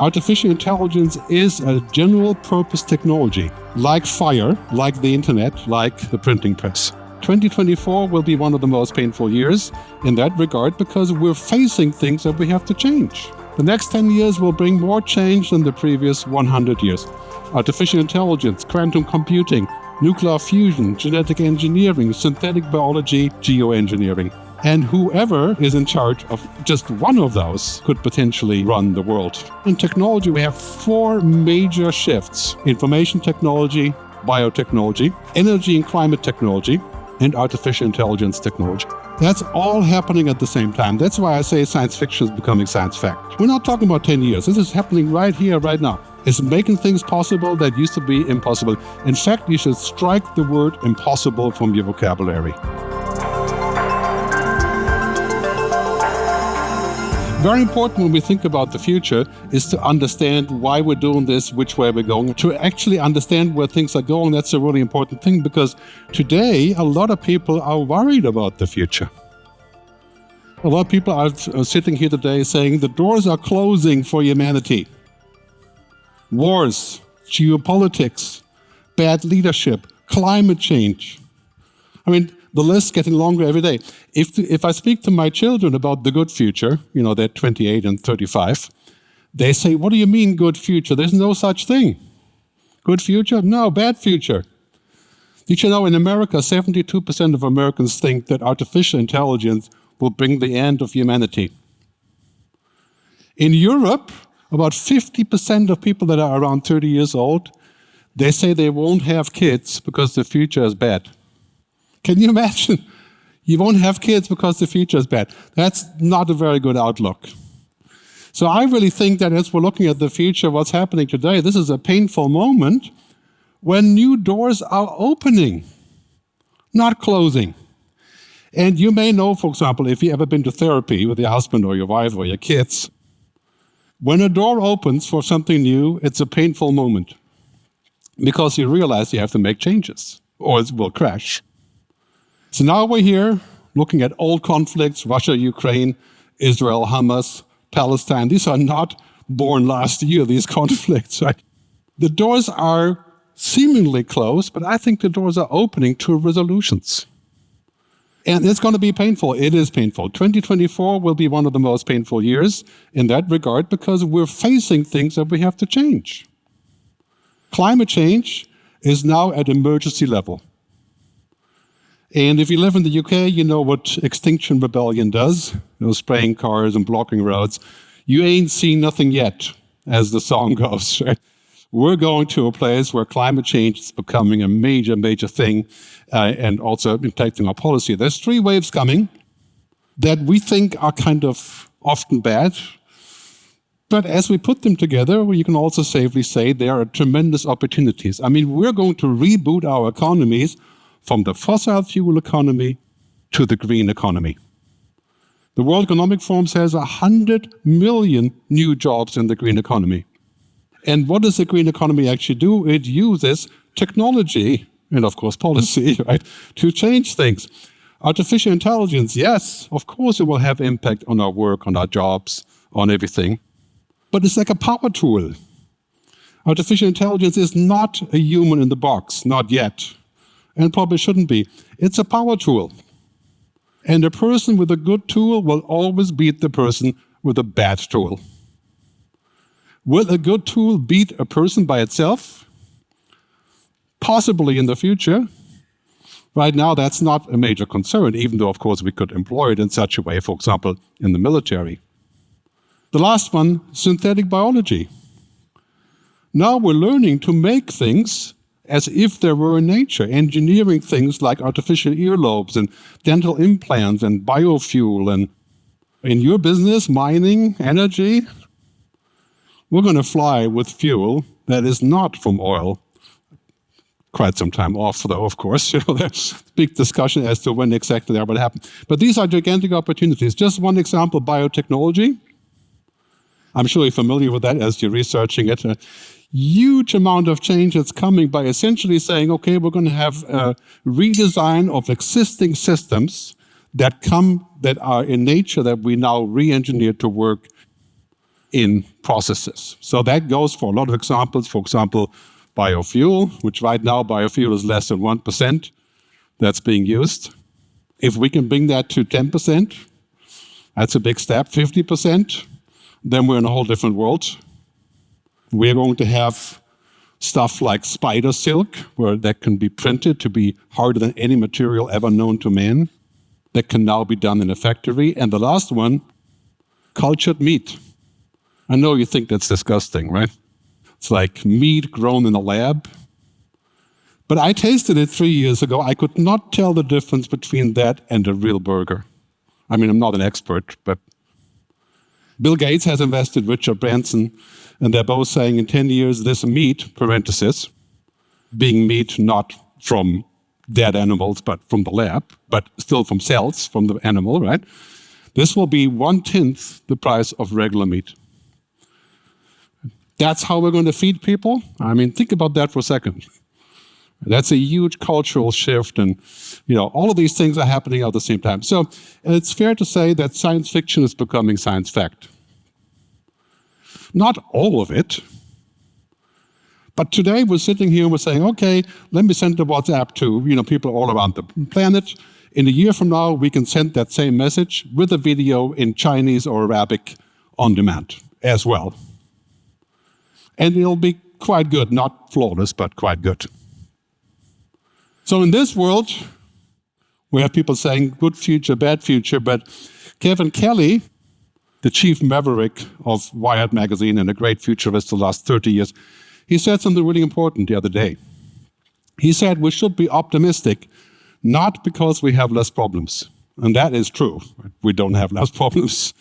Artificial intelligence is a general purpose technology, like fire, like the internet, like the printing press. 2024 will be one of the most painful years in that regard because we're facing things that we have to change. The next 10 years will bring more change than the previous 100 years. Artificial intelligence, quantum computing, nuclear fusion, genetic engineering, synthetic biology, geoengineering. And whoever is in charge of just one of those could potentially run the world. In technology, we have 4 major shifts: information technology, biotechnology, energy and climate technology, and artificial intelligence technology. That's all happening at the same time. That's why I say science fiction is becoming science fact. We're not talking about 10 years. This is happening right here, right now. It's making things possible that used to be impossible. In fact, you should strike the word impossible from your vocabulary. Very important when we think about the future is to understand why we're doing this, which way we're going. To actually understand where things are going, that's a really important thing, because today a lot of people are worried about the future. A lot of people are sitting here today saying the doors are closing for humanity. Wars, geopolitics, bad leadership, climate change. I mean, the list's getting longer every day. If I speak to my children about the good future, they're 28 and 35, they say, what do you mean good future? There's no such thing. Good future? No, bad future. Did you know in America, 72% of Americans think that artificial intelligence will bring the end of humanity. In Europe, about 50% of people that are around 30 years old, they say they won't have kids because the future is bad. Can you imagine? You won't have kids because the future is bad. That's not a very good outlook. So I really think that as we're looking at the future, what's happening today, this is a painful moment when new doors are opening, not closing. And you may know, for example, if you've ever been to therapy with your husband or your wife or your kids, when a door opens for something new, it's a painful moment because you realize you have to make changes or it will crash. So now we're here looking at old conflicts, Russia, Ukraine, Israel, Hamas, Palestine. These are not born last year, these conflicts, right? The doors are seemingly closed, but I think the doors are opening to resolutions. And it's going to be painful. It is painful. 2024 will be one of the most painful years in that regard because we're facing things that we have to change. Climate change is now at emergency level. And if you live in the UK, you know what Extinction Rebellion does, spraying cars and blocking roads. You ain't seen nothing yet, as the song goes, right? We're going to a place where climate change is becoming a major, major thing and also impacting our policy. There's 3 waves coming that we think are kind of often bad. But as we put them together, you can also safely say there are tremendous opportunities. I mean, we're going to reboot our economies from the fossil fuel economy to the green economy. The World Economic Forum says 100 million new jobs in the green economy. And what does the green economy actually do? It uses technology and, of course, policy, right, to change things. Artificial intelligence, yes, of course it will have impact on our work, on our jobs, on everything. But it's like a power tool. Artificial intelligence is not a human in the box, not yet. And probably shouldn't be. It's a power tool. And a person with a good tool will always beat the person with a bad tool. Will a good tool beat a person by itself? Possibly in the future. Right now, that's not a major concern, even though, of course, we could employ it in such a way, for example, in the military. The last one, synthetic biology. Now we're learning to make things as if there were in nature, engineering things like artificial earlobes and dental implants and biofuel. And in your business, mining, energy, we're going to fly with fuel that is not from oil. Quite some time off, though, of course. There's big discussion as to when exactly that will happen. But these are gigantic opportunities. Just one example, biotechnology. I'm sure you're familiar with that as you're researching it. A huge amount of change that's coming by essentially saying, okay, we're going to have a redesign of existing systems that are in nature that we now re-engineer to work in processes. So that goes for a lot of examples. For example, biofuel, which right now biofuel is less than 1% that's being used. If we can bring that to 10%, that's a big step. 50%, then we're in a whole different world. We're going to have stuff like spider silk, where that can be printed to be harder than any material ever known to man. That can now be done in a factory. And the last one, cultured meat. I know you think that's disgusting, right? It's like meat grown in a lab. But I tasted it 3 years ago. I could not tell the difference between that and a real burger. I mean, I'm not an expert, but Bill Gates has invested Richard Branson, and they're both saying in 10 years, this meat, parenthesis, being meat not from dead animals, but from the lab, but still from cells from the animal, right? This will be 1/10 the price of regular meat. That's how we're going to feed people? I mean, think about that for a second. That's a huge cultural shift, and all of these things are happening at the same time. So it's fair to say that science fiction is becoming science fact. Not all of it, but today we're sitting here and we're saying, okay, let me send the WhatsApp to people all around the planet. In a year from now, we can send that same message with a video in Chinese or Arabic on demand as well. And it'll be quite good, not flawless, but quite good. So in this world, we have people saying good future, bad future, but Kevin Kelly, the chief maverick of Wired magazine and a great futurist the last 30 years, he said something really important the other day. He said we should be optimistic, not because we have less problems. And that is true. We don't have less problems,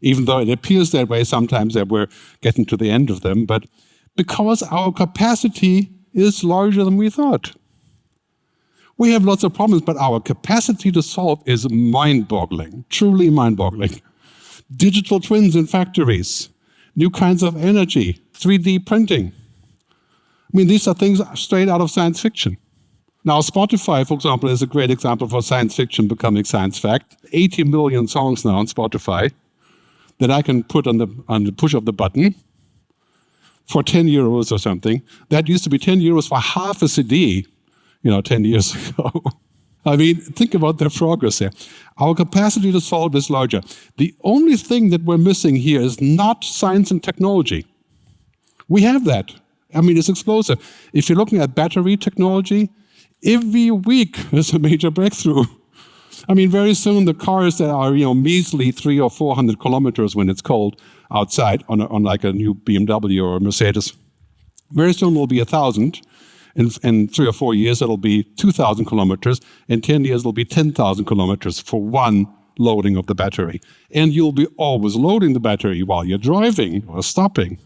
even though it appears that way sometimes that we're getting to the end of them, but because our capacity is larger than we thought. We have lots of problems, but our capacity to solve is mind-boggling, truly mind-boggling. Digital twins in factories, new kinds of energy, 3D printing. I mean, these are things straight out of science fiction. Now, Spotify, for example, is a great example for science fiction becoming science fact. 80 million songs now on Spotify that I can put on the push of the button for 10 euros or something. That used to be 10 euros for half a CD, 10 years ago. I mean, think about the progress there. Our capacity to solve is larger. The only thing that we're missing here is not science and technology. We have that. I mean, it's explosive. If you're looking at battery technology, every week there's a major breakthrough. I mean, very soon the cars that are, measly 300 or 400 kilometers when it's cold outside on like a new BMW or a Mercedes, very soon will be 1,000. In 3 or 4 years, it'll be 2,000 kilometers. In 10 years, it'll be 10,000 kilometers for one loading of the battery. And you'll be always loading the battery while you're driving or stopping.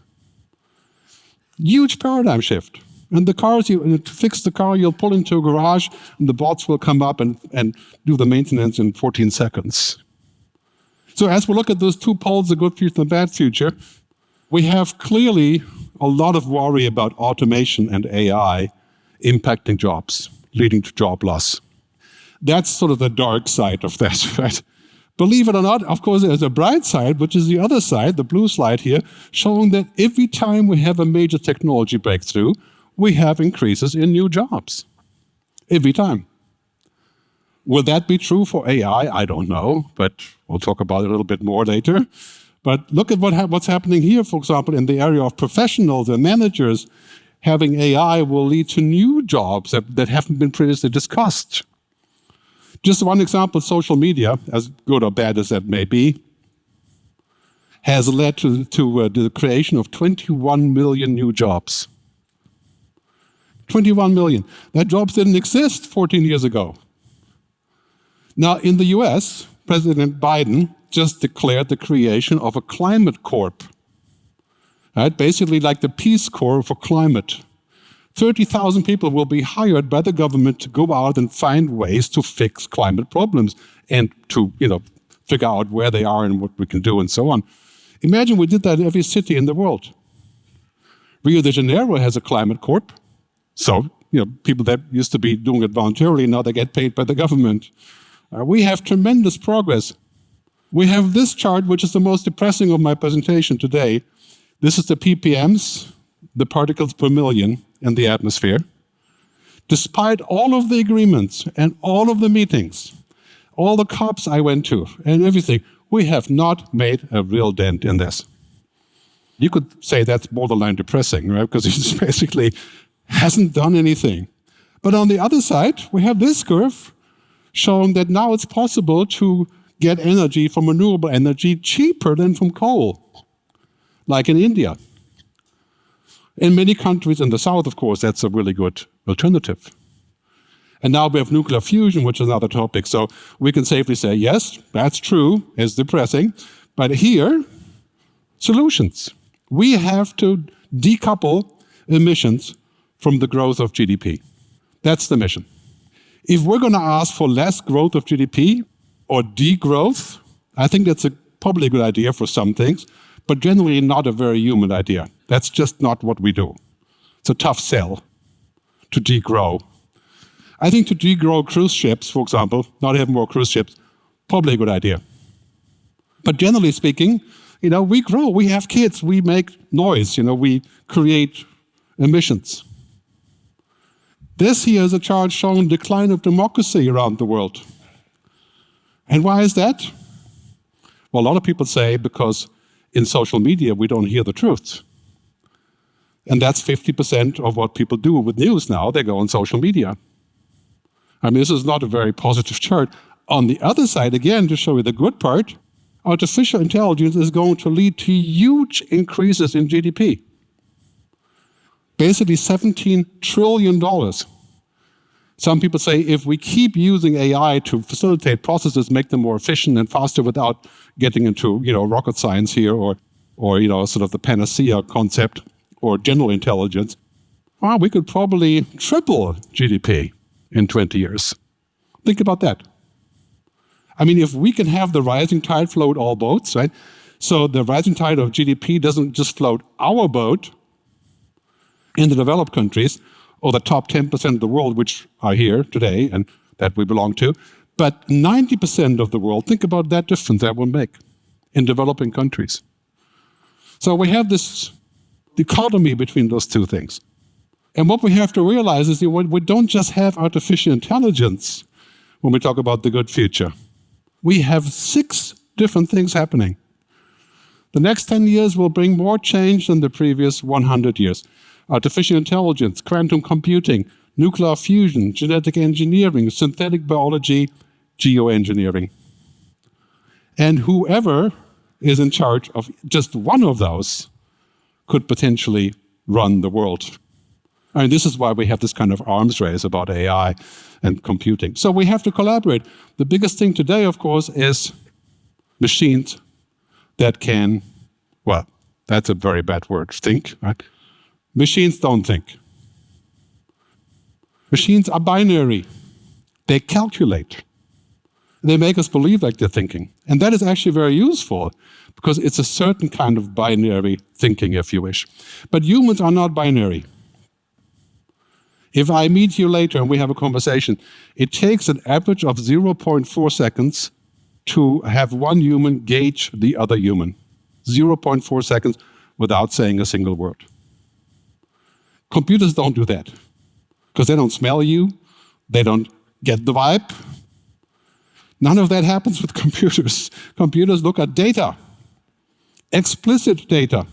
Huge paradigm shift. And the cars, to fix the car, you'll pull into a garage, and the bots will come up and do the maintenance in 14 seconds. So as we look at those two poles, the good future and the bad future, we have clearly a lot of worry about automation and AI impacting jobs, leading to job loss. That's sort of the dark side of that, right? Believe it or not, of course, there's a bright side, which is the other side, the blue slide here, showing that every time we have a major technology breakthrough, we have increases in new jobs. Every time. Will that be true for AI? I don't know, but we'll talk about it a little bit more later. But look at what's happening here, for example, in the area of professionals and managers. Having AI will lead to new jobs that haven't been previously discussed. Just one example, social media, as good or bad as that may be, has led to the creation of 21 million new jobs. 21 million. That jobs didn't exist 14 years ago. Now, in the US, President Biden just declared the creation of a climate corp, right? Basically like the Peace Corps for climate. 30,000 people will be hired by the government to go out and find ways to fix climate problems and to, figure out where they are and what we can do and so on. Imagine we did that in every city in the world. Rio de Janeiro has a climate corp. So, people that used to be doing it voluntarily, now they get paid by the government. We have tremendous progress. We have this chart, which is the most depressing of my presentation today. This is the ppms, the particles per million in the atmosphere. Despite all of the agreements and all of the meetings, all the COPs I went to and everything, we have not made a real dent in this. You could say that's borderline depressing, right? Because it basically hasn't done anything. But on the other side, we have this curve showing that now it's possible to get energy from renewable energy cheaper than from coal, like in India. In many countries in the south, of course, that's a really good alternative. And now we have nuclear fusion, which is another topic. So we can safely say, yes, that's true, it's depressing. But here, solutions. We have to decouple emissions from the growth of GDP. That's the mission. If we're going to ask for less growth of GDP or degrowth, I think that's probably a good idea for some things, but generally not a very human idea. That's just not what we do. It's a tough sell to degrow. I think to degrow cruise ships, for example, not have more cruise ships, probably a good idea. But generally speaking, we grow, we have kids, we make noise, we create emissions. This here is a chart showing decline of democracy around the world. And why is that? Well, a lot of people say because in social media we don't hear the truth. And that's 50% of what people do with news now. They go on social media. I mean, this is not a very positive chart. On the other side, again, to show you the good part, artificial intelligence is going to lead to huge increases in GDP. Basically $17 trillion. Some people say if we keep using AI to facilitate processes, make them more efficient and faster without getting into rocket science here or sort of the panacea concept or general intelligence, well, we could probably triple GDP in 20 years. Think about that. I mean, if we can have the rising tide float all boats, right? So the rising tide of GDP doesn't just float our boat in the developed countries or the top 10% of the world, which are here today and that we belong to, but 90% of the world, think about that difference that will make in developing countries. So we have this dichotomy between those two things. And what we have to realize is we don't just have artificial intelligence when we talk about the good future. We have 6 different things happening. The next 10 years will bring more change than the previous 100 years. Artificial intelligence, quantum computing, nuclear fusion, genetic engineering, synthetic biology, geoengineering. And whoever is in charge of just one of those could potentially run the world. I mean, this is why we have this kind of arms race about AI and computing. So we have to collaborate. The biggest thing today, of course, is machines that can, well, that's a very bad word, think, right? Machines don't think. Machines are binary. They calculate. They make us believe like they're thinking. And that is actually very useful because it's a certain kind of binary thinking, if you wish. But humans are not binary. If I meet you later and we have a conversation, it takes an average of 0.4 seconds to have one human gauge the other human. 0.4 seconds without saying a single word. Computers don't do that because they don't smell you, they don't get the vibe. None of that happens with computers. Computers look at data, explicit data.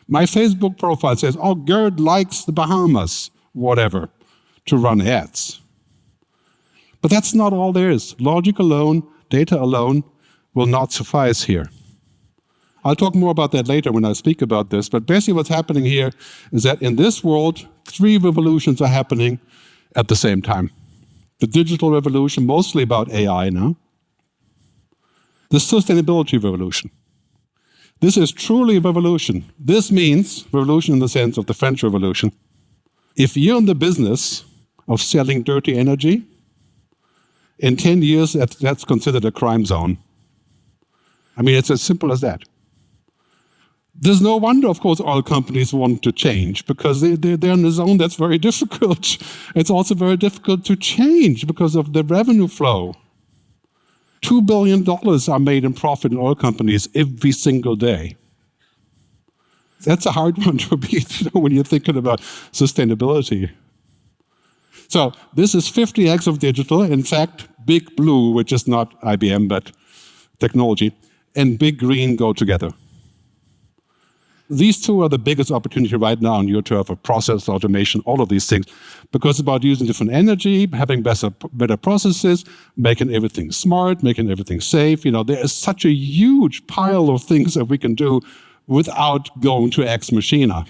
My Facebook profile says, oh, Gerd likes the Bahamas, whatever, to run ads. But that's not all there is. Logic alone, data alone will not suffice here. I'll talk more about that later when I speak about this, but basically what's happening here is that in this world, 3 revolutions are happening at the same time. The digital revolution, mostly about AI now. The sustainability revolution. This is truly a revolution. This means revolution in the sense of the French Revolution. If you're in the business of selling dirty energy, in 10 years, that's considered a crime zone. I mean, it's as simple as that. There's no wonder, of course, oil companies want to change because they're in a zone that's very difficult. It's also very difficult to change because of the revenue flow. $2 billion are made in profit in oil companies every single day. That's a hard one to beat when you're thinking about sustainability. So this is 50x of digital. In fact, Big Blue, which is not IBM, but technology, and Big Green go together. These two are the biggest opportunity right now on your turf of process automation, all of these things, because it's about using different energy, having better processes, making everything smart, making everything safe. There is such a huge pile of things that we can do without going to ex machina.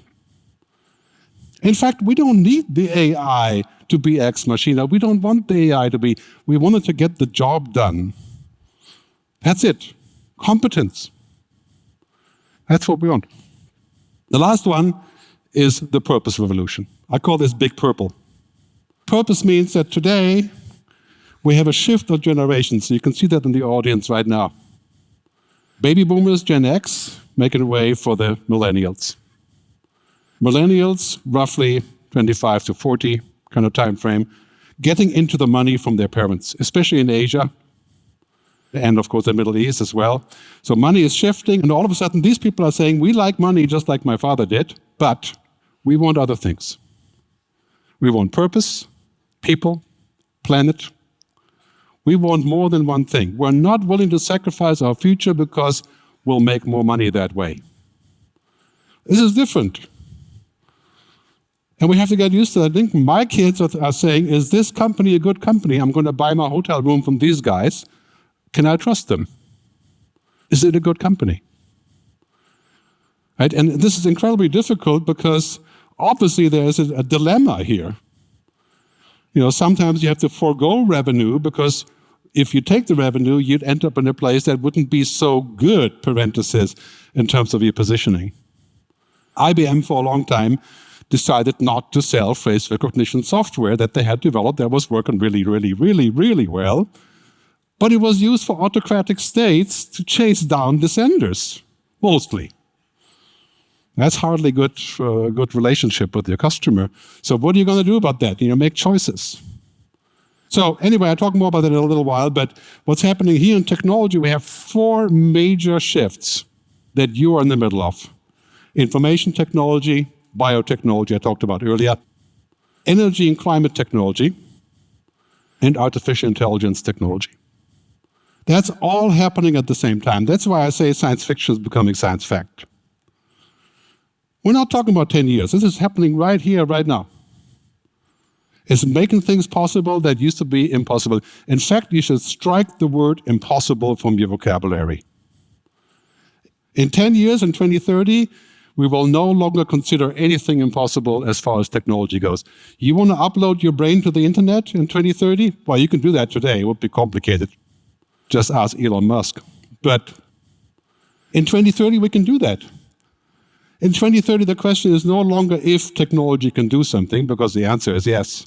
In fact, we don't need the AI to be ex machina. We don't want the AI to be. We want it to get the job done. That's it. Competence. That's what we want. The last one is the purpose revolution. I call this Big Purple. Purpose means that today we have a shift of generations. You can see that in the audience right now. Baby boomers, Gen X, making way for the millennials. Millennials, roughly 25 to 40 kind of time frame, getting into the money from their parents, especially in Asia, and of course the Middle East as well. So money is shifting, and all of a sudden these people are saying, we like money just like my father did, but we want other things. We want purpose, people, planet. We want more than one thing. We're not willing to sacrifice our future because we'll make more money that way. This is different. And we have to get used to that. I think my kids are saying, is this company a good company? I'm going to buy my hotel room from these guys. Can I trust them? Is it a good company? Right? And this is incredibly difficult because obviously there's a dilemma here. Sometimes you have to forego revenue because if you take the revenue, you'd end up in a place that wouldn't be so good, parenthesis, in terms of your positioning. IBM for a long time decided not to sell face recognition software that they had developed that was working really, really, really, really well. But it was used for autocratic states to chase down dissenters, mostly. That's hardly good relationship with your customer. So what are you going to do about that? Make choices. So anyway, I'll talk more about that in a little while, but what's happening here in technology, we have 4 major shifts that you are in the middle of. Information technology, biotechnology I talked about earlier, energy and climate technology, and artificial intelligence technology. That's all happening at the same time. That's why I say science fiction is becoming science fact. We're not talking about 10 years. This is happening right here, right now. It's making things possible that used to be impossible. In fact, you should strike the word impossible from your vocabulary. In 10 years, in 2030, we will no longer consider anything impossible as far as technology goes. You want to upload your brain to the internet in 2030? Well, you can do that today. It would be complicated. Just ask Elon Musk. But in 2030, we can do that. In 2030, the question is no longer if technology can do something, because the answer is yes.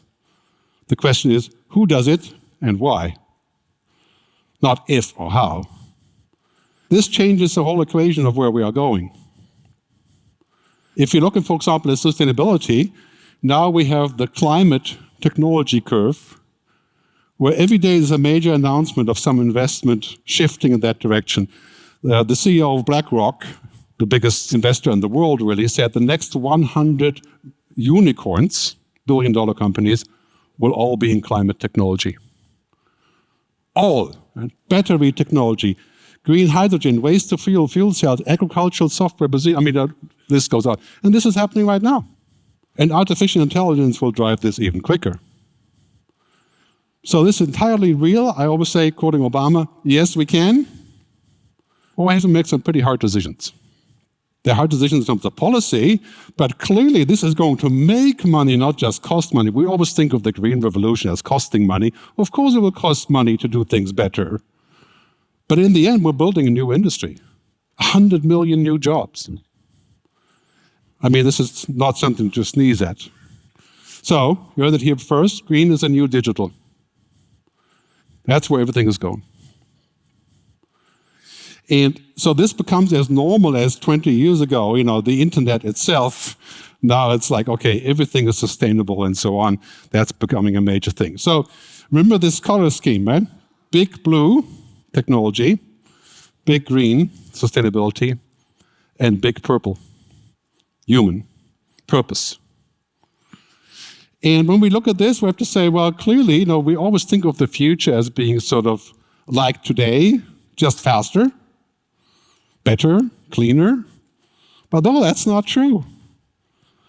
The question is, who does it and why? Not if or how. This changes the whole equation of where we are going. If you're looking, for example, at sustainability, now we have the climate technology curve, where every day there's a major announcement of some investment shifting in that direction. The CEO of BlackRock, the biggest investor in the world, really said the next 100 unicorns, billion-dollar companies, will all be in climate technology. All. Battery technology, green hydrogen, waste to fuel, fuel cells, agricultural software, this goes on. And this is happening right now. And artificial intelligence will drive this even quicker. So this is entirely real. I always say, quoting Obama, yes, we can. Well, we have to make some pretty hard decisions. They're hard decisions in terms of policy, but clearly this is going to make money, not just cost money. We always think of the Green Revolution as costing money. Of course it will cost money to do things better. But in the end, we're building a new industry. 100 million new jobs. This is not something to sneeze at. So, you heard it here first, green is a new digital. That's where everything is going. And so this becomes as normal as 20 years ago, the internet itself. Now it's like, okay, everything is sustainable and so on. That's becoming a major thing. So remember this color scheme, right? Big blue, technology, big green, sustainability, and big purple, human, purpose. And when we look at this, we have to say, well, clearly, we always think of the future as being sort of like today, just faster, better, cleaner. But no, that's not true.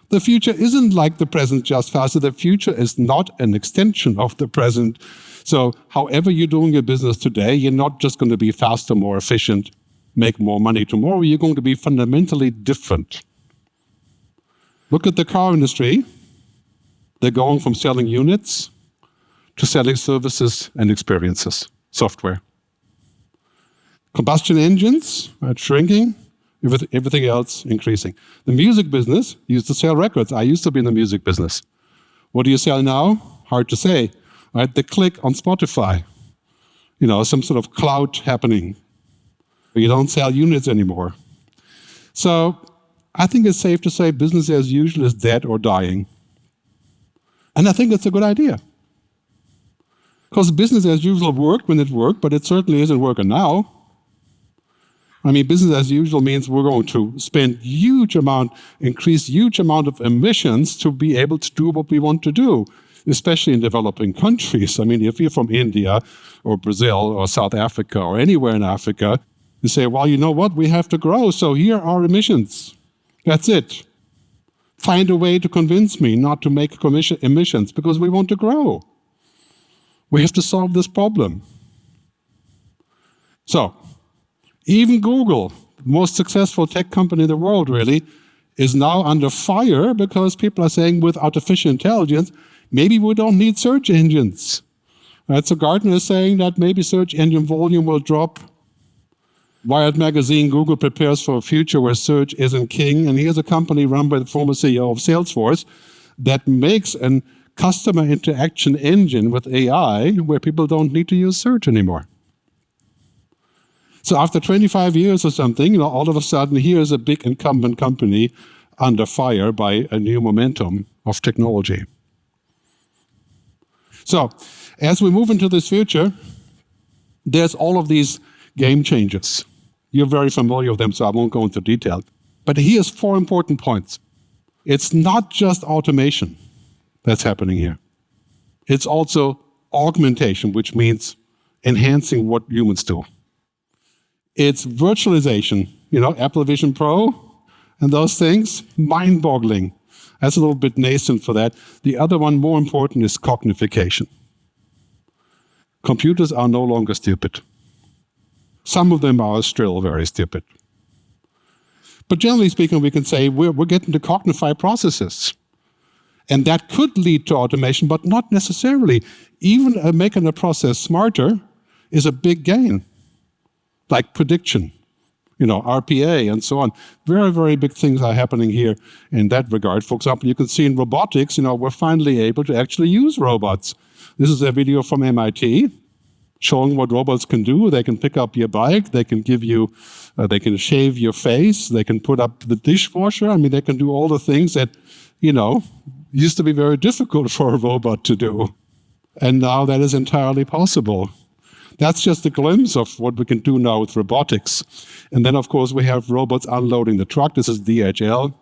The future isn't like the present, just faster. The future is not an extension of the present. So however you're doing your business today, you're not just going to be faster, more efficient, make more money tomorrow. You're going to be fundamentally different. Look at the car industry. They're going from selling units to selling services and experiences, software. Combustion engines are shrinking, everything else increasing. The music business used to sell records. I used to be in the music business. What do you sell now? Hard to say. Right? The click on Spotify, some sort of cloud happening. You don't sell units anymore. So I think it's safe to say business as usual is dead or dying. And I think it's a good idea. Because business as usual worked when it worked, but it certainly isn't working now. I mean, business as usual means we're going to spend increase huge amount of emissions to be able to do what we want to do, especially in developing countries. I mean, if you're from India or Brazil or South Africa or anywhere in Africa, you say, well, you know what? We have to grow, so here are emissions. That's it. Find a way to convince me not to make emissions because we want to grow. We have to solve this problem. So, even Google, the most successful tech company in the world really, is now under fire because people are saying with artificial intelligence, maybe we don't need search engines. Right? So Gartner is saying that maybe search engine volume will drop. Wired magazine, Google prepares for a future where search isn't king. And here's a company run by the former CEO of Salesforce that makes a customer interaction engine with AI where people don't need to use search anymore. So after 25 years or something, all of a sudden, here's a big incumbent company under fire by a new momentum of technology. So as we move into this future, there's all of these game changers. You're very familiar with them, so I won't go into detail. But here's 4 important points. It's not just automation that's happening here. It's also augmentation, which means enhancing what humans do. It's virtualization, Apple Vision Pro and those things, mind-boggling. That's a little bit nascent for that. The other one, more important, is cognification. Computers are no longer stupid. Some of them are still very stupid. But generally speaking, we can say we're getting to cognify processes. And that could lead to automation, but not necessarily. Even making a process smarter is a big gain. Like prediction, RPA and so on. Very, very big things are happening here in that regard. For example, you can see in robotics, we're finally able to actually use robots. This is a video from MIT showing what robots can do. They can pick up your bike, they can they can shave your face, they can put up the dishwasher. I mean, they can do all the things that, used to be very difficult for a robot to do. And now that is entirely possible. That's just a glimpse of what we can do now with robotics. And then, of course, we have robots unloading the truck. This is DHL.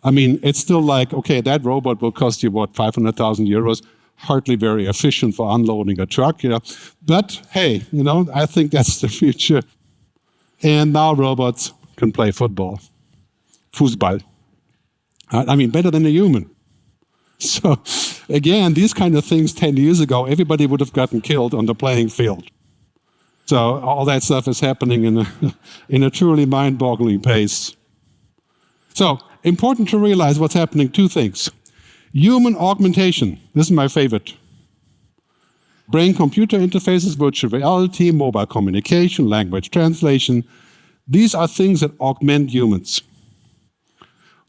I mean, it's still like, okay, that robot will cost you, 500,000 euros. Hardly very efficient for unloading a truck, But, hey, I think that's the future. And now robots can play football. Fußball. I mean, better than a human. So, again, these kind of things 10 years ago, everybody would have gotten killed on the playing field. So all that stuff is happening in a truly mind-boggling pace. So, important to realize what's happening, 2 things. Human augmentation, this is my favorite. Brain-computer interfaces, virtual reality, mobile communication, language translation. These are things that augment humans.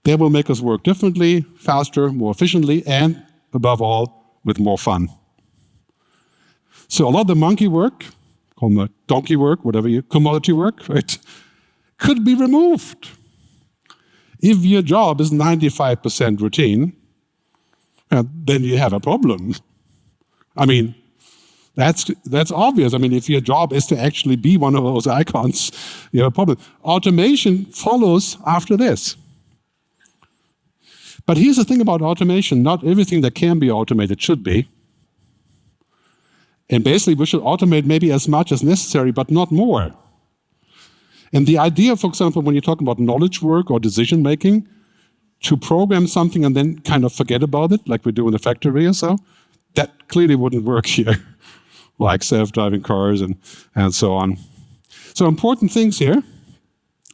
They will make us work differently, faster, more efficiently, and, above all, with more fun. So a lot of the monkey work, donkey work, commodity work, right, could be removed. If your job is 95% routine, then you have a problem. I mean, that's obvious. I mean, if your job is to actually be one of those icons, you have a problem. Automation follows after this. But here's the thing about automation. Not everything that can be automated should be. And basically, we should automate maybe as much as necessary, but not more. And the idea, for example, when you're talking about knowledge work or decision making, to program something and then kind of forget about it, like we do in the factory or so, that clearly wouldn't work here, like self-driving cars and so on. So important things here,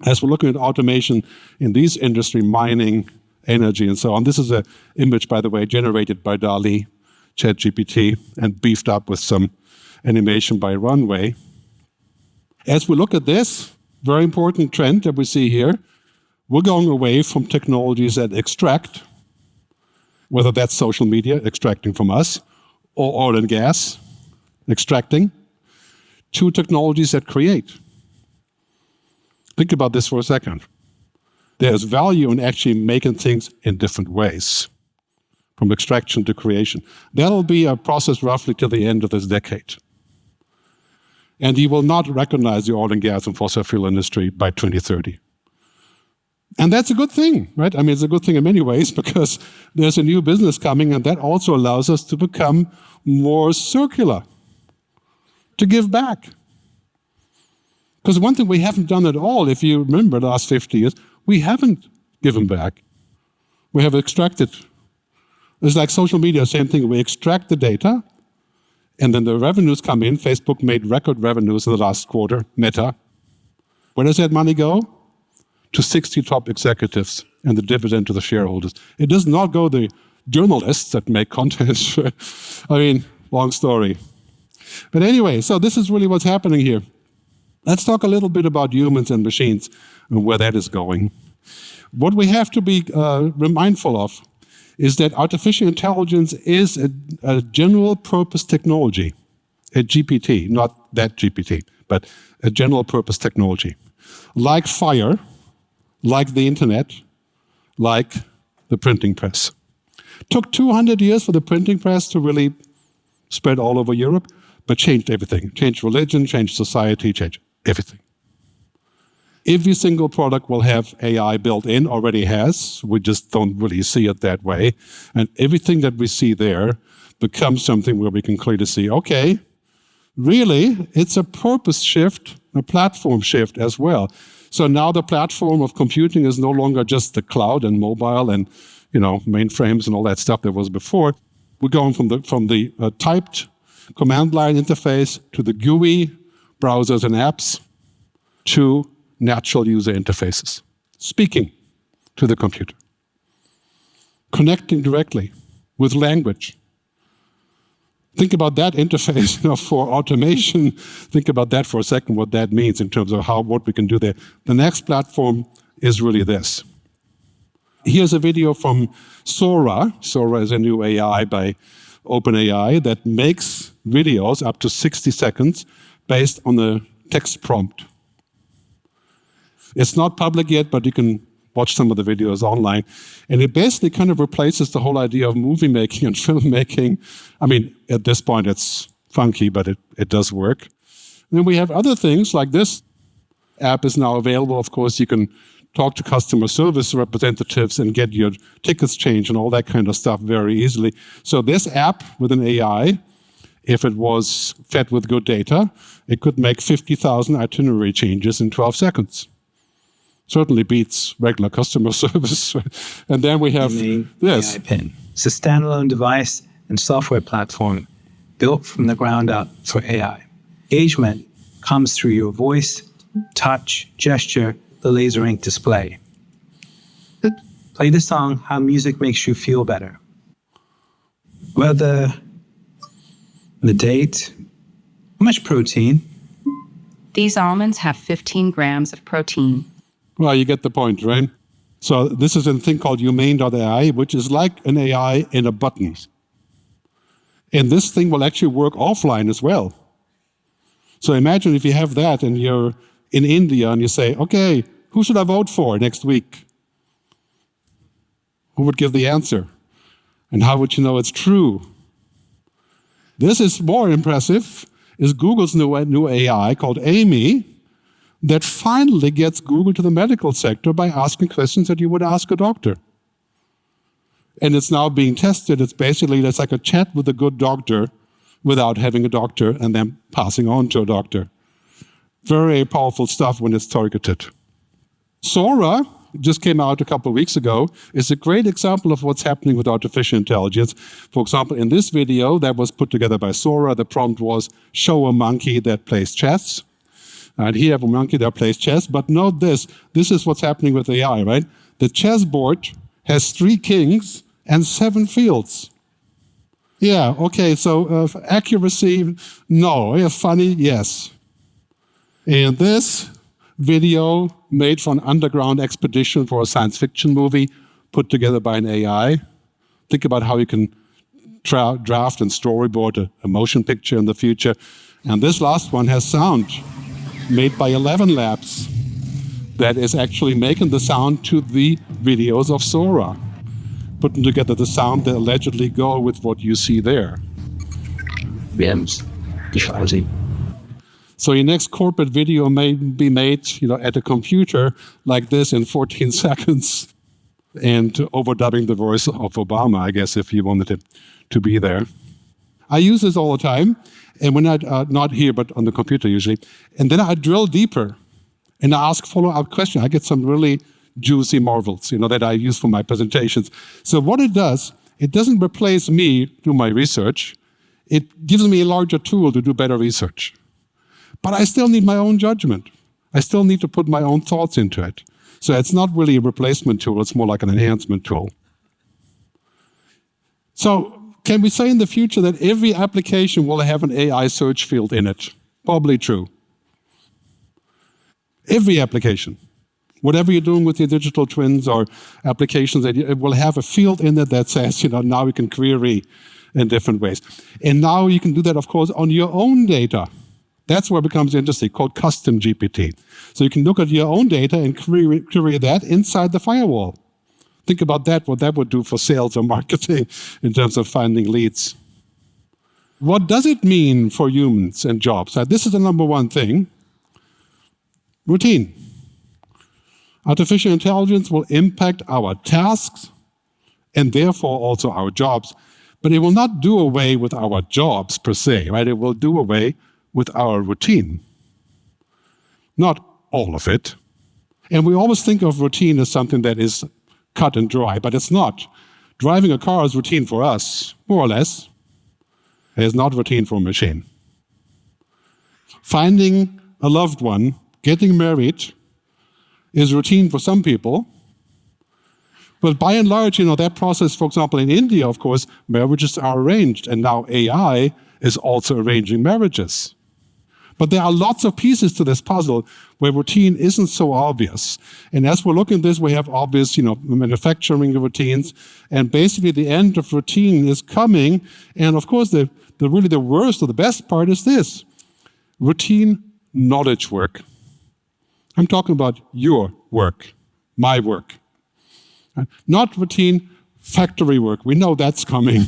as we're looking at automation in these industry, mining, energy, and so on. This is an image, by the way, generated by DALL-E, ChatGPT, and beefed up with some animation by Runway. As we look at this, very important trend that we see here, we're going away from technologies that extract, whether that's social media extracting from us, or oil and gas extracting, to technologies that create. Think about this for a second. There's value in actually making things in different ways, from extraction to creation. That'll be a process roughly till the end of this decade. And you will not recognize the oil and gas and fossil fuel industry by 2030. And that's a good thing, right? I mean, it's a good thing in many ways because there's a new business coming, and that also allows us to become more circular, to give back. Because one thing we haven't done at all, if you remember the last 50 years, we haven't given back. We have extracted. It's like social media, same thing. We extract the data, and then the revenues come in. Facebook made record revenues in the last quarter, Meta. Where does that money go? To 60 top executives and the dividend to the shareholders. It does not go to the journalists that make content. I mean, long story. But anyway, so this is really what's happening here. Let's talk a little bit about humans and machines and where that is going. What we have to be mindful of is that artificial intelligence is a general purpose technology, a GPT, not that GPT, but a general purpose technology. Like fire, like the internet, like the printing press. Took 200 years for the printing press to really spread all over Europe, but changed everything. Changed religion, changed society, changed everything. Every single product will have AI built in, already has. We just don't really see it that way. And everything that we see there becomes something where we can clearly see, okay, really, it's a purpose shift, a platform shift as well. So now the platform of computing is no longer just the cloud and mobile and mainframes and all that stuff that was before. We're going from the typed command line interface to the GUI, browsers and apps, to natural user interfaces, speaking to the computer, connecting directly with language. Think about that interface for automation. Think about that for a second, what that means in terms of what we can do there. The next platform is really this. Here's a video from Sora. Sora is a new AI by OpenAI that makes videos up to 60 seconds based on the text prompt. It's not public yet, but you can watch some of the videos online. And it basically kind of replaces the whole idea of movie making and filmmaking. I mean, at this point, it's funky, but it does work. And then we have other things like this app is now available. Of course, you can talk to customer service representatives and get your tickets changed and all that kind of stuff very easily. So this app with an AI, if it was fed with good data, it could make 50,000 itinerary changes in 12 seconds. Certainly beats regular customer service. And then we have this. AI Pen. It's a standalone device and software platform built from the ground up for AI. Engagement comes through your voice, touch, gesture, the laser ink display. Play the song How Music Makes You Feel Better. Weather, the date, how much protein? These almonds have 15 grams of protein. Well, you get the point, right? So this is a thing called Humane.ai, which is like an AI in a button. And this thing will actually work offline as well. So imagine if you have that and you're in India and you say, okay, who should I vote for next week? Who would give the answer? And how would you know it's true? This is more impressive, is Google's new AI called Amy, that finally gets Google to the medical sector by asking questions that you would ask a doctor. And it's now being tested. It's like a chat with a good doctor without having a doctor and then passing on to a doctor. Very powerful stuff when it's targeted. Sora, just came out a couple of weeks ago, is a great example of what's happening with artificial intelligence. For example, in this video that was put together by Sora, the prompt was, show a monkey that plays chess. And here I have a monkey that plays chess, but note this is what's happening with AI, right? The chessboard has 3 kings and 7 fields. Yeah, okay, so accuracy, no. Yeah, funny, yes. And this video made for an underground expedition for a science fiction movie put together by an AI. Think about how you can draft and storyboard a motion picture in the future. And this last one has sound made by 11 Labs that is actually making the sound to the videos of Sora, putting together the sound that allegedly go with what you see there. So your next corporate video may be made, at a computer like this in 14 seconds and overdubbing the voice of Obama, I guess, if you wanted it to be there. I use this all the time, and when not here, but on the computer usually, and then I drill deeper and I ask follow-up questions. I get some really juicy marvels, that I use for my presentations. So what it does, it doesn't replace me to my research. It gives me a larger tool to do better research. But I still need my own judgment. I still need to put my own thoughts into it. So it's not really a replacement tool, it's more like an enhancement tool. So can we say in the future that every application will have an AI search field in it? Probably true. Every application. Whatever you're doing with your digital twins or applications, it will have a field in it that says, now we can query in different ways. And now you can do that, of course, on your own data. That's where it becomes interesting, called custom GPT. So you can look at your own data and query that inside the firewall. Think about that, what that would do for sales or marketing in terms of finding leads. What does it mean for humans and jobs? Now, this is the number one thing. Routine. Artificial intelligence will impact our tasks and therefore also our jobs, but it will not do away with our jobs per se, right? It will do away with our routine. Not all of it. And we always think of routine as something that is cut and dry, but it's not. Driving a car is routine for us, more or less. It is not routine for a machine. Finding a loved one, getting married, is routine for some people. But by and large, that process, for example, in India, of course, marriages are arranged, and now AI is also arranging marriages. But there are lots of pieces to this puzzle where routine isn't so obvious. And as we're looking at this, we have obvious, manufacturing routines, and basically the end of routine is coming. And of course, the really the worst or the best part is this: routine knowledge work. I'm talking about your work, my work. Not routine factory work. We know that's coming.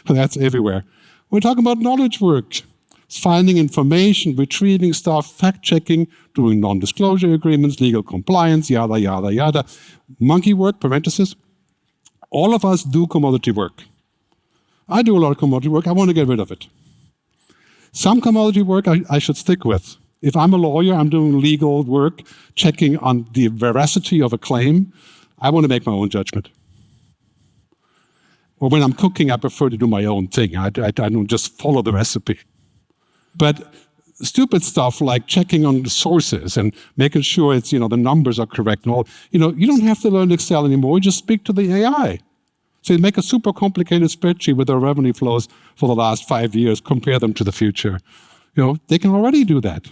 That's everywhere. We're talking about knowledge work. Finding information, retrieving stuff, fact-checking, doing non-disclosure agreements, legal compliance, yada, yada, yada. Monkey work, parenthesis. All of us do commodity work. I do a lot of commodity work. I want to get rid of it. Some commodity work I should stick with. If I'm a lawyer, I'm doing legal work, checking on the veracity of a claim. I want to make my own judgment. Or when I'm cooking, I prefer to do my own thing. I don't just follow the recipe. But stupid stuff like checking on the sources and making sure it's, the numbers are correct and all, you don't have to learn Excel anymore. You just speak to the AI. So you make a super complicated spreadsheet with their revenue flows for the last 5 years, compare them to the future. They can already do that.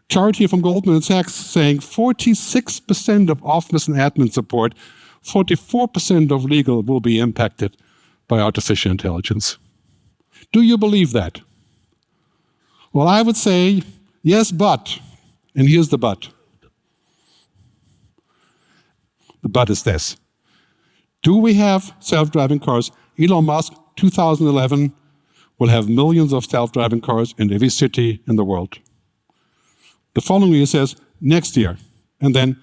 Chart here from Goldman Sachs saying 46% of office and admin support, 44% of legal will be impacted by artificial intelligence. Do you believe that? Well, I would say, yes, but. And here's the but. The but is this. Do we have self-driving cars? Elon Musk, 2011, will have millions of self-driving cars in every city in the world. The following year says, next year. And then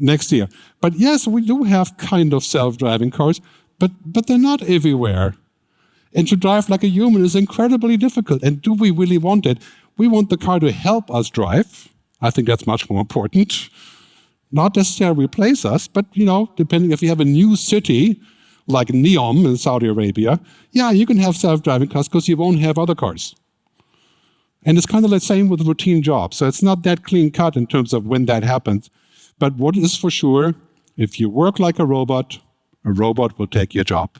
next year. But yes, we do have kind of self-driving cars, but they're not everywhere. And to drive like a human is incredibly difficult. And do we really want it? We want the car to help us drive. I think that's much more important. Not necessarily replace us, but, depending if you have a new city, like Neom in Saudi Arabia, yeah, you can have self-driving cars because you won't have other cars. And it's kind of the same with routine jobs. So it's not that clean cut in terms of when that happens. But what is for sure, if you work like a robot will take your job.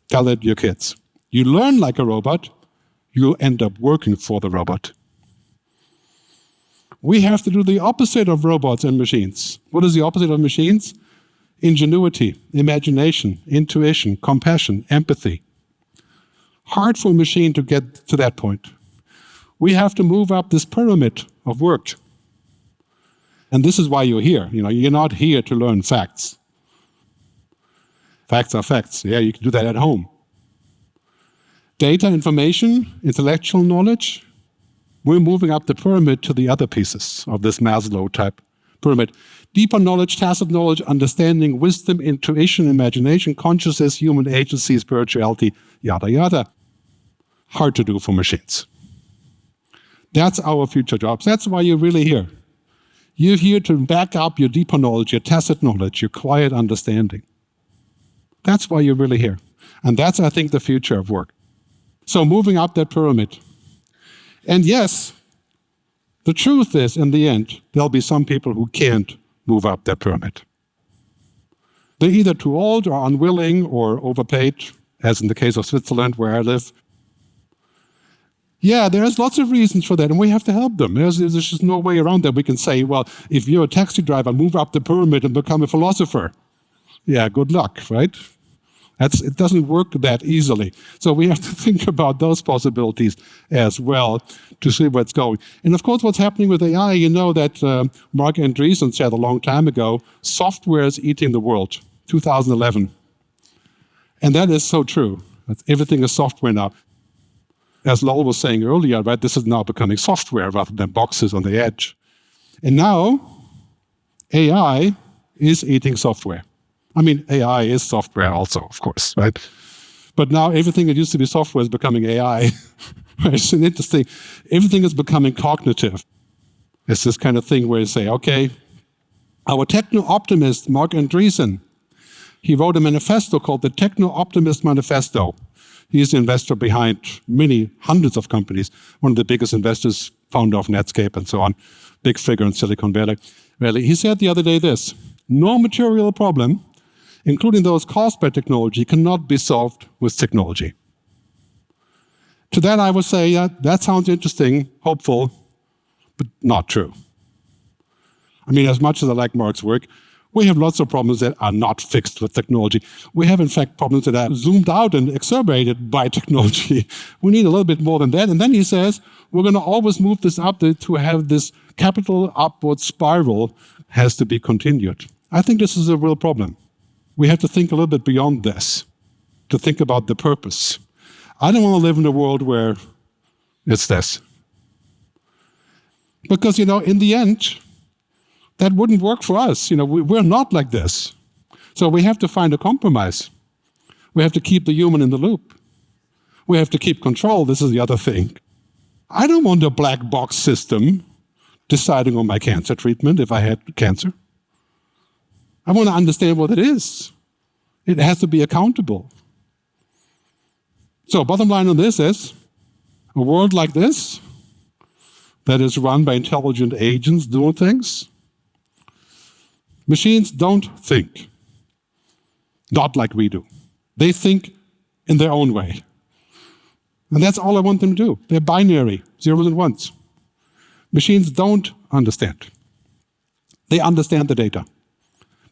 Tell it your kids. You learn like a robot, you'll end up working for the robot. We have to do the opposite of robots and machines. What is the opposite of machines? Ingenuity, imagination, intuition, compassion, empathy. Hard for a machine to get to that point. We have to move up this pyramid of work. And this is why you're here. You're not here to learn facts. Facts are facts. Yeah, you can do that at home. Data, information, intellectual knowledge. We're moving up the pyramid to the other pieces of this Maslow-type pyramid. Deeper knowledge, tacit knowledge, understanding, wisdom, intuition, imagination, consciousness, human agency, spirituality, yada, yada. Hard to do for machines. That's our future jobs. That's why you're really here. You're here to back up your deeper knowledge, your tacit knowledge, your quiet understanding. That's why you're really here. And that's, I think, the future of work. So moving up that pyramid. And yes, the truth is, in the end, there'll be some people who can't move up that pyramid. They're either too old or unwilling or overpaid, as in the case of Switzerland, where I live. Yeah, there's lots of reasons for that, and we have to help them. There's just no way around that. We can say, well, if you're a taxi driver, move up the pyramid and become a philosopher. Yeah, good luck, right? It doesn't work that easily. So we have to think about those possibilities as well to see what's going. And of course, what's happening with AI, you know that Mark Andreessen said a long time ago, software is eating the world, 2011. And that is so true. Everything is software now. As Lowell was saying earlier, right, this is now becoming software rather than boxes on the edge. And now, AI is eating software. I mean, AI is software also, of course, right? But now everything that used to be software is becoming AI. It's interesting. Everything is becoming cognitive. It's this kind of thing where you say, okay, our techno-optimist, Mark Andreessen, he wrote a manifesto called the Techno-Optimist Manifesto. He's the investor behind many hundreds of companies, one of the biggest investors, founder of Netscape and so on, big figure in Silicon Valley. He said the other day this, no material problem, including those caused by technology, cannot be solved with technology. To that I would say, yeah, that sounds interesting, hopeful, but not true. I mean, as much as I like Mark's work, we have lots of problems that are not fixed with technology. We have, in fact, problems that are zoomed out and exacerbated by technology. We need a little bit more than that. And then he says, we're going to always move this up to have this capital upward spiral has to be continued. I think this is a real problem. We have to think a little bit beyond this, to think about the purpose. I don't want to live in a world where it's this. Because, in the end, that wouldn't work for us. We're not like this. So we have to find a compromise. We have to keep the human in the loop. We have to keep control. This is the other thing. I don't want a black box system deciding on my cancer treatment if I had cancer. I want to understand what it is. It has to be accountable. So bottom line on this is, a world like this, that is run by intelligent agents doing things, machines don't think. Not like we do. They think in their own way. And that's all I want them to do. They're binary, zeros and ones. Machines don't understand. They understand the data.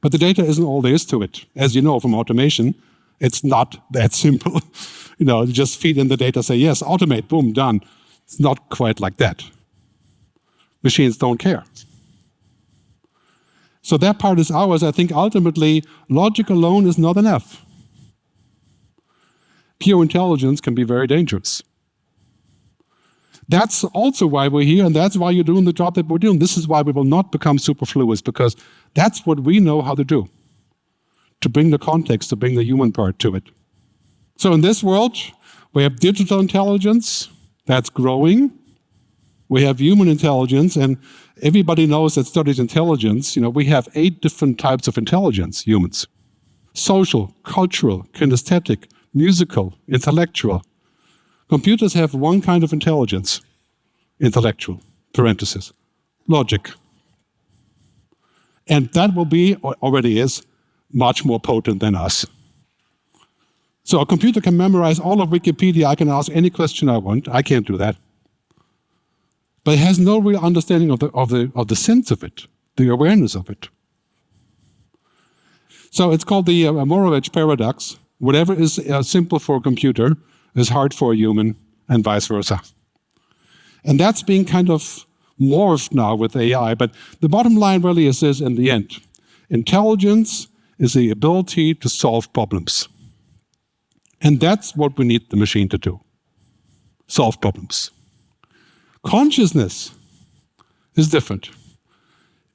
But the data isn't all there is to it. As you know from automation, it's not that simple. You just feed in the data, say, yes, automate, boom, done. It's not quite like that. Machines don't care. So that part is ours. I think ultimately, logic alone is not enough. Pure intelligence can be very dangerous. That's also why we're here, and that's why you're doing the job that we're doing. This is why we will not become superfluous, because that's what we know how to do, to bring the context, to bring the human part to it. So in this world, we have digital intelligence that's growing. We have human intelligence, and everybody knows that studies intelligence. We have 8 different types of intelligence, humans. Social, cultural, kinesthetic, musical, intellectual. Computers have one kind of intelligence, intellectual, parenthesis, logic. And that will be, or already is, much more potent than us. So a computer can memorize all of Wikipedia. I can ask any question I want. I can't do that. But it has no real understanding of the sense of it, the awareness of it. So it's called the Moravec paradox. Whatever is simple for a computer is hard for a human, and vice versa. And that's being kind of morphed now with AI. But the bottom line really is this in the end. Intelligence is the ability to solve problems. And that's what we need the machine to do. Solve problems. Consciousness is different.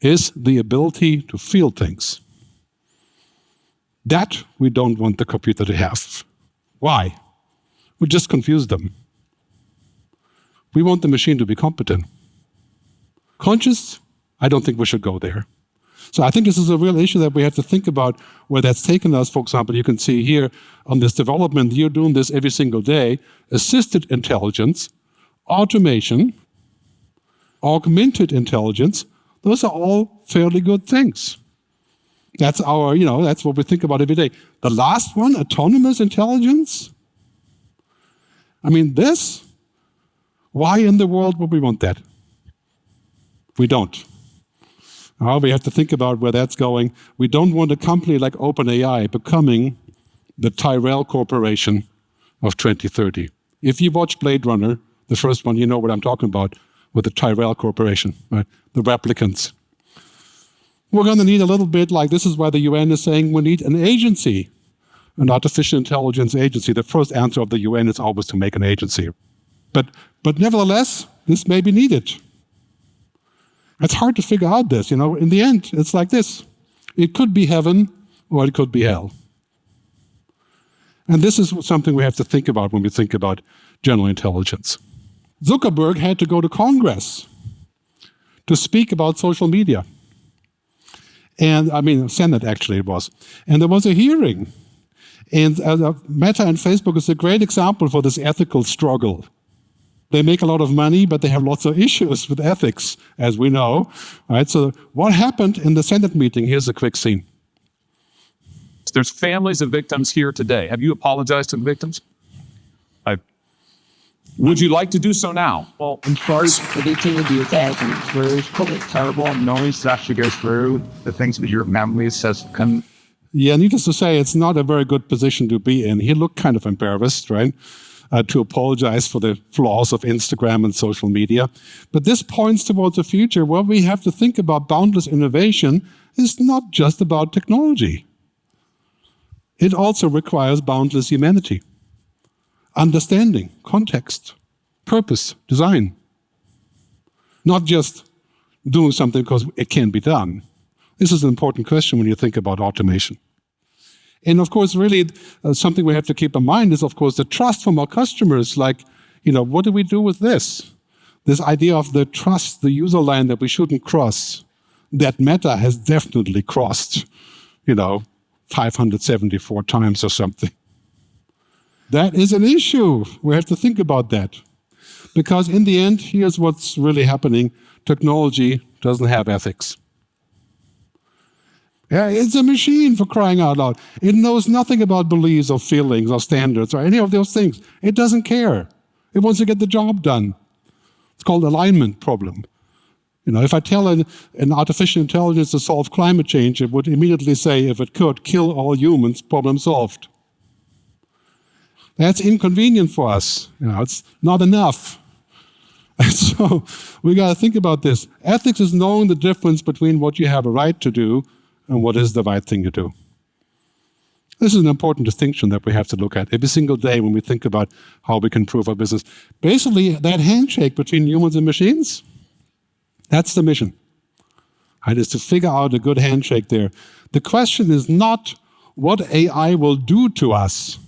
Is the ability to feel things. That we don't want the computer to have. Why? We just confuse them. We want the machine to be competent. Conscious, I don't think we should go there. So I think this is a real issue that we have to think about where that's taken us. For example, you can see here on this development, you're doing this every single day, assisted intelligence, automation, augmented intelligence, those are all fairly good things. That's that's what we think about every day. The last one, autonomous intelligence, why in the world would we want that? We don't. We have to think about where that's going. We don't want a company like OpenAI becoming the Tyrell Corporation of 2030. If you watch Blade Runner, the first one, you know what I'm talking about with the Tyrell Corporation, right? The replicants. We're going to need a little bit, this is why the UN is saying we need an agency, an artificial intelligence agency. The first answer of the UN is always to make an agency. But nevertheless, this may be needed. It's hard to figure out this. In the end, it's like this. It could be heaven or it could be hell. And this is something we have to think about when we think about general intelligence. Zuckerberg had to go to Congress to speak about social media. And Senate actually it was. And there was a hearing. And Meta and Facebook is a great example for this ethical struggle. They make a lot of money, but they have lots of issues with ethics, as we know. Right? So what happened in the Senate meeting? Here's a quick scene. There's families of victims here today. Have you apologized to the victims? Would you like to do so now? Well, I'm sorry for the thing to do that. And it's very terrible noise that actually goes through the things that your memory says come. Yeah, needless to say, it's not a very good position to be in. He looked kind of embarrassed, right? To apologize for the flaws of Instagram and social media. But this points towards a future where we have to think about boundless innovation is not just about technology. It also requires boundless humanity. Understanding, context, purpose, design. Not just doing something because it can be done. This is an important question when you think about automation. And of course, really, something we have to keep in mind is, of course, the trust from our customers. What do we do with this? This idea of the trust, the user line that we shouldn't cross, that Meta has definitely crossed, 574 times or something. That is an issue. We have to think about that. Because in the end, here's what's really happening. Technology doesn't have ethics. Yeah, it's a machine, for crying out loud. It knows nothing about beliefs or feelings or standards or any of those things. It doesn't care. It wants to get the job done. It's called alignment problem. If I tell an artificial intelligence to solve climate change, it would immediately say, if it could, kill all humans, problem solved. That's inconvenient for us. It's not enough. And so we got to think about this. Ethics is knowing the difference between what you have a right to do and what is the right thing to do. This is an important distinction that we have to look at every single day when we think about how we can improve our business. Basically, that handshake between humans and machines, that's the mission. Right, is to figure out a good handshake there. The question is not what AI will do to us.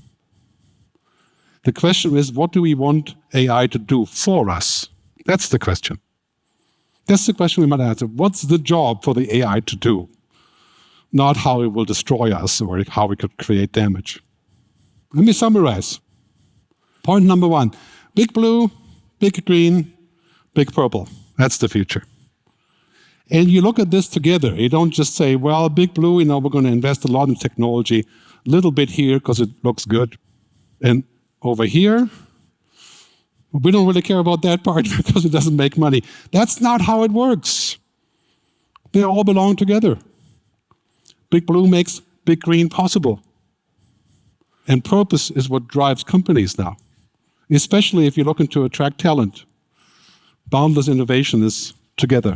The question is, what do we want AI to do for us? That's the question. That's the question we might answer. What's the job for the AI to do? Not how it will destroy us or how we could create damage. Let me summarize. Point number 1, big blue, big green, big purple. That's the future. And you look at this together. You don't just say, well, big blue, we're going to invest a lot in technology, a little bit here because it looks good. And over here, we don't really care about that part because it doesn't make money. That's not how it works. They all belong together. Big blue makes big green possible. And purpose is what drives companies now, especially if you're looking to attract talent. Boundless innovation is together.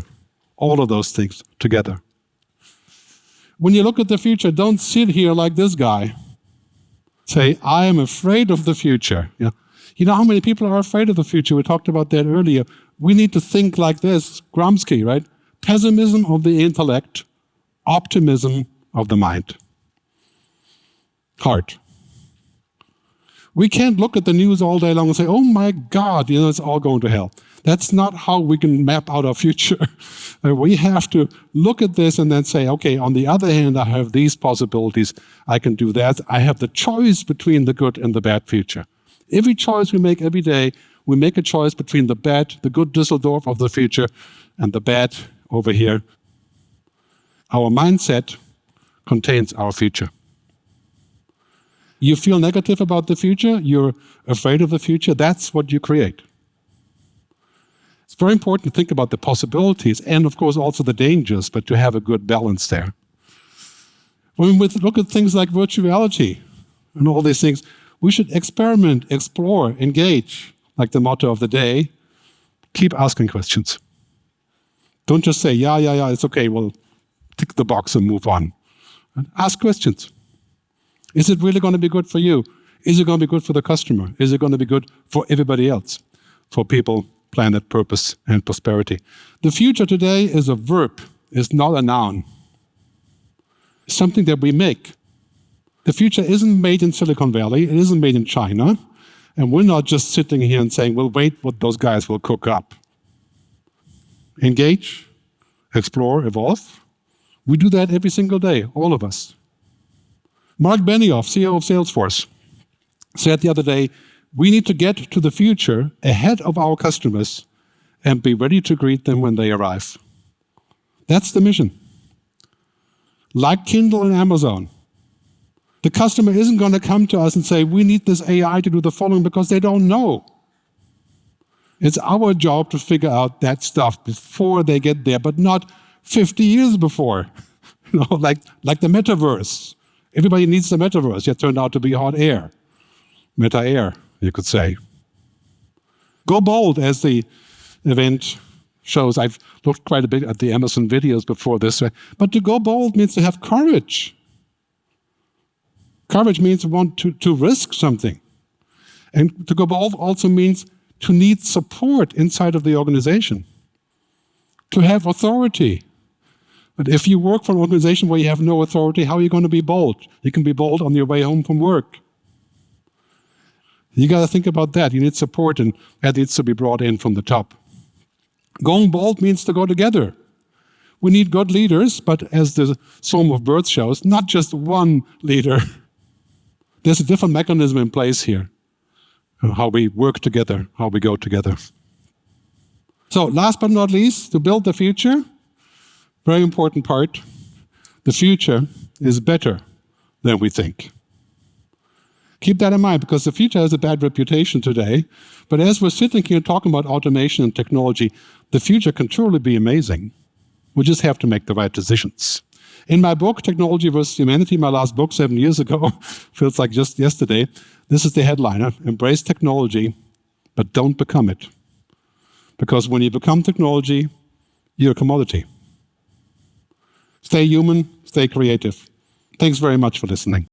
All of those things together. When you look at the future, don't sit here like this guy. Say, I am afraid of the future. Yeah. You know how many people are afraid of the future? We talked about that earlier. We need to think like this. Gramsci, right? Pessimism of the intellect, optimism of the mind. Heart. We can't look at the news all day long and say, oh my God, it's all going to hell. That's not how we can map out our future. We have to look at this and then say, okay, on the other hand, I have these possibilities. I can do that. I have the choice between the good and the bad future. Every choice we make every day, we make a choice between the bad, the good Düsseldorf of the future, and the bad over here. Our mindset contains our future. You feel negative about the future, you're afraid of the future, that's what you create. It's very important to think about the possibilities and, of course, also the dangers, but to have a good balance there. When we look at things like virtual reality and all these things, we should experiment, explore, engage, like the motto of the day. Keep asking questions. Don't just say, yeah, it's okay, well, tick the box and move on. Ask questions. Is it really going to be good for you? Is it going to be good for the customer? Is it going to be good for everybody else? For people, planet, purpose, and prosperity. The future today is a verb, it's not a noun. It's something that we make. The future isn't made in Silicon Valley, it isn't made in China, and we're not just sitting here and saying, well, wait what those guys will cook up. Engage, explore, evolve. We do that every single day, all of us. Mark Benioff, CEO of Salesforce, said the other day, we need to get to the future ahead of our customers and be ready to greet them when they arrive. That's the mission. Like Kindle and Amazon. The customer isn't going to come to us and say, we need this AI to do the following because they don't know. It's our job to figure out that stuff before they get there, but not 50 years before. Like the metaverse. Everybody needs the metaverse, yet turned out to be hot air. Meta-air, you could say. Go bold, as the event shows. I've looked quite a bit at the Emerson videos before this. But to go bold means to have courage. Courage means to want to risk something. And to go bold also means to need support inside of the organization. To have authority. But if you work for an organization where you have no authority, how are you going to be bold? You can be bold on your way home from work. You got to think about that. You need support, and that needs to be brought in from the top. Going bold means to go together. We need good leaders, but as the Song of Birds shows, not just one leader. There's a different mechanism in place here. How we work together, how we go together. So last but not least, to build the future, very important part, the future is better than we think. Keep that in mind, because the future has a bad reputation today. But as we're sitting here talking about automation and technology, the future can truly be amazing. We just have to make the right decisions. In my book, Technology versus Humanity, my last book 7 years ago, feels like just yesterday, this is the headliner: embrace technology, but don't become it. Because when you become technology, you're a commodity. Stay human, stay creative. Thanks very much for listening.